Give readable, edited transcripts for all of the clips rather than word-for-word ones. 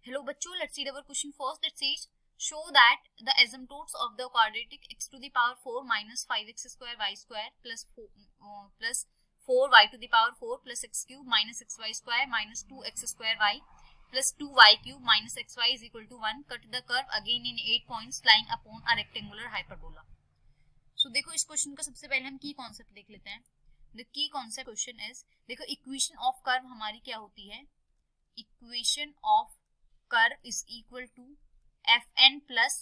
Hello बच्चों, let's read our question first. It says show that the asymptotes of the quadratic x to the power 4 minus 5x square y square plus 4y to the power 4 plus x cube minus xy square minus 2x square y plus 2y cube minus xy is equal to 1. Cut the curve again in 8 points lying upon a rectangular hyperbola. So देखो इस question का सबसे पहले हम की concept देख लेते हैं. The key concept question is, देखो इक्वेशन ऑफ कर्व हमारी क्या होती है. Equation of curve is equal to F N plus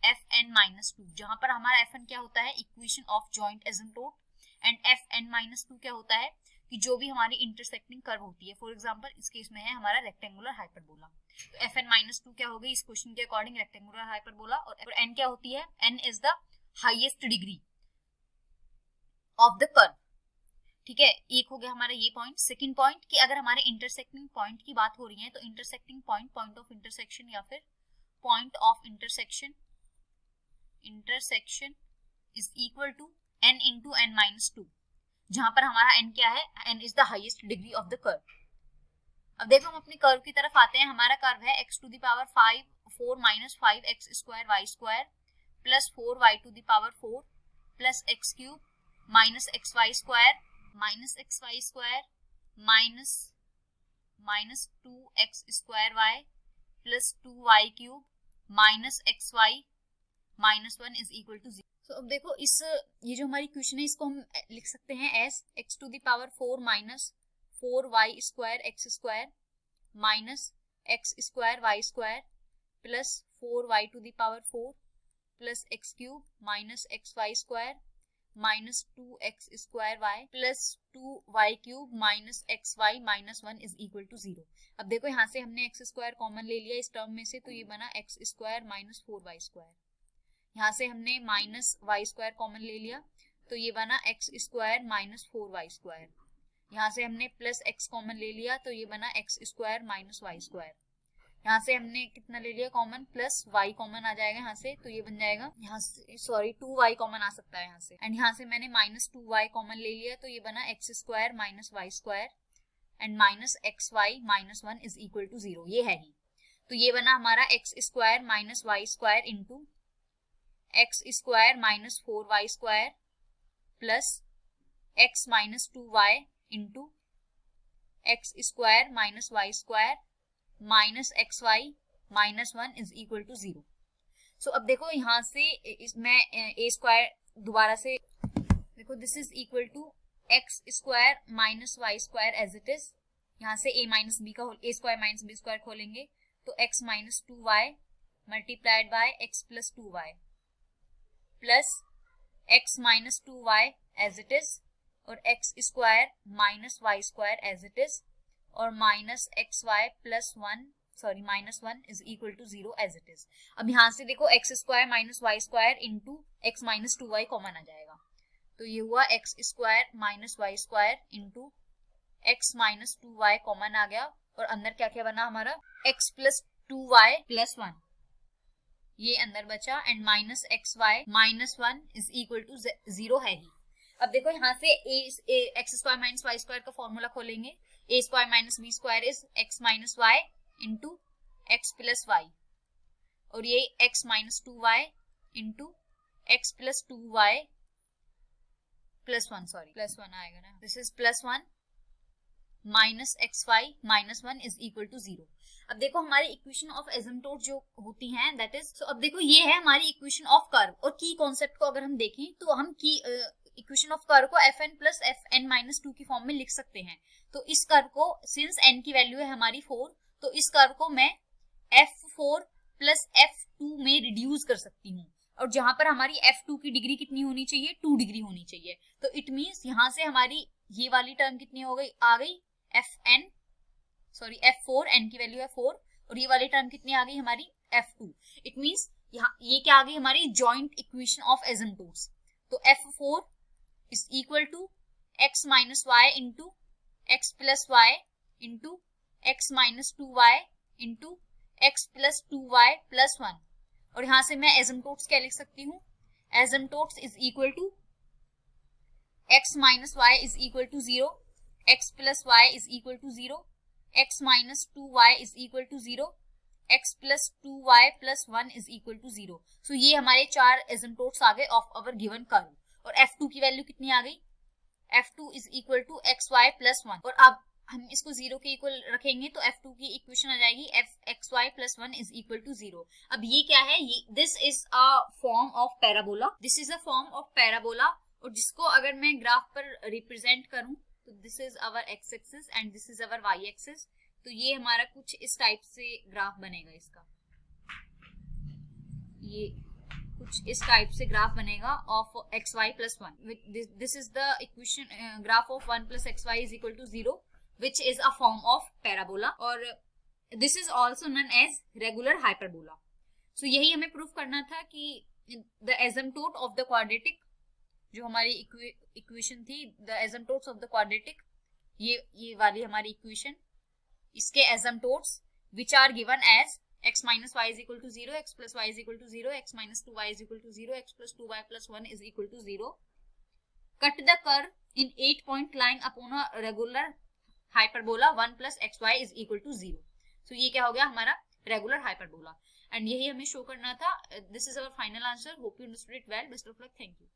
F N minus two, जहां पर हमारा एफ एन क्या होता है, equation of joint asymptote, and F N minus two क्या होता है कि जो भी हमारी इंटरसेक्टिंग कर्व होती है. फॉर एग्जांपल इस केस में है हमारा रेक्टेंगुलर हाइपरबोला. तो एफ एन माइनस टू क्या होगी इस क्वेश्चन के अकॉर्डिंग, रेक्टेंगुलर हाइपरबोला. और एन क्या होती है, N is the highest degree of the curve. ठीक है, एक हो गया हमारा ये पॉइंट. सेकंड पॉइंट कि अगर हमारे इंटरसेक्टिंग पॉइंट की बात हो रही है तो intersecting point, point of intersection या फिर point of intersection is equal to n into N minus two, जहां पर हमारा n क्या है, n is the highest degree of the curve. अब देखो हम अपने कर्व की तरफ आते हैं. हमारा कर्व है x to the power 4 minus 5x square Y square plus 4y to the power 4 plus x cube minus xy square minus 2x square y plus 2y cube minus xy minus 1 is equal to 0. तो अब देखो ये जो हमारी equation है इसको हम लिख सकते हैं as x to the power 4 minus 4y square x square minus x square y square plus 4y to the power 4 plus x cube minus xy square minus 2x square y plus 2y cube minus xy minus 1 is equal to 0. अब देखो यहाँ से हमने x square common ले लिया इस term में से, तो ये बना x square minus 4y square. यहाँ से हमने माइनस y स्क्वायर कॉमन ले लिया तो ये बना x square minus 4y square. यहाँ से हमने प्लस x कॉमन ले लिया तो ये बना x square minus y square. यहाँ से हमने कितना ले लिया कॉमन, प्लस y कॉमन आ जाएगा यहाँ से, तो ये बन जाएगा यहाँ से 2y कॉमन आ सकता है यहाँ से. एंड यहाँ से मैंने माइनस 2y कॉमन ले लिया तो ये बना x square minus y square and minus xy minus 1 is equal to 0. ये है ही. तो ये बना हमारा x square minus y square into x square minus 4y square plus x minus 2y into x square minus y square minus xy minus 1 is equal to 0. So अब देखो यहाँ से मैं a स्क्वायर दोबारा से देखो, this is equal to x square minus y square as it is. यहाँ से a माइनस b का a square minus b square खोलेंगे तो x minus 2y multiplied by x plus 2y प्लस x minus 2y as it is और x square minus y square as it is और minus xy plus 1 minus 1 is equal to 0 as it is. अब यहाँ से देखो x square minus y square into x minus 2y common आ जाएगा तो ये हुआ x square minus y square into x minus 2y common आ गया और अंदर क्या क्या बना हमारा x प्लस 2y प्लस 1 ये अंदर बचा and minus xy minus 1 is equal to 0 है ही. अब देखो यहाँ से x square minus y square का फॉर्मूला खोलेंगे. A square minus b square is x minus y into x plus y और ये x minus 2y into x plus 2y plus 1 plus 1 आएगा ना, this is plus 1 minus xy minus 1 is equal to 0. अब देखो हमारी equation of asymptote जो होती हैं दैट इज, अब देखो ये है हमारी इक्वेशन ऑफ कर्व. और की कॉन्सेप्ट को अगर हम देखें तो हम की इक्वेशन ऑफ कर्व को F N plus F N minus 2 की फॉर्म में लिख सकते हैं. तो इस कर्व को सिंस एन की वैल्यू है हमारी 4 तो इस कर्व को मैं f4 प्लस f2 में रिड्यूस कर सकती हूँ. और जहां पर हमारी f2 की डिग्री कितनी होनी चाहिए, 2 डिग्री होनी चाहिए. तो इट मीन्स यहाँ से हमारी ये वाली टर्म कितनी हो गई, आ गई f4, n की वैल्यू है 4 और ये वाली टर्म कितनी आ गई हमारी f2. इट मीन्स यहाँ ये क्या आ गई हमारी जॉइंट इक्वेशन ऑफ एसिम्प्टोट्स. तो f4 is equal to x minus y into x plus y into x minus 2y into x plus 2y plus 1. और यहाँ से मैं एसिम्प्टोट्स क्या लिख सकती हूँ, asymptotes is equal to x minus y is equal to 0, x plus y is equal to 0, x minus 2y is equal to 0, x plus 2y plus 1 is equal to 0। So ये हमारे 4 एसिम्पटोट्स आ गए of our given curve. और f2 की value कितनी आ गई, f2 is equal to xy plus 1। और अब हम इसको 0 के इक्वल रखेंगे तो f2 की इक्वेशन आ जाएगी fxy plus 1 is equal to 0। अब ये क्या है, this is a form of parabola, this is a form of parabola. और जिसको अगर मैं ग्राफ पर रिप्रेजेंट करूं तो this is our x axis and this is our y axis. तो ये हमारा कुछ इस टाइप से ग्राफ बनेगा इसका, ये कुछ इस टाइप से ग्राफ बनेगा of xy plus 1। This is the equation graph of 1 plus xy is equal to 0 which is a form of parabola और this is also known as regular hyperbola। so यही हमें प्रूफ करना था कि the asymptote of the quadratic, जो हमारी equation थी, the asymptotes of the quadratic, ये वाली हमारी इक्वेशन, इसके asymptotes which are given as x minus y is equal to 0, x plus y is equal to 0, x minus 2y is equal to 0, x plus 2y plus 1 is equal to 0, cut the curve in 8-point line upon a regular hyperbola 1 plus xy is equal to 0। So ये क्या हो गया हमारा regular hyperbola and यही हमें show करना था। This is our final answer. Hope you understood it well. Best of luck. Thank you.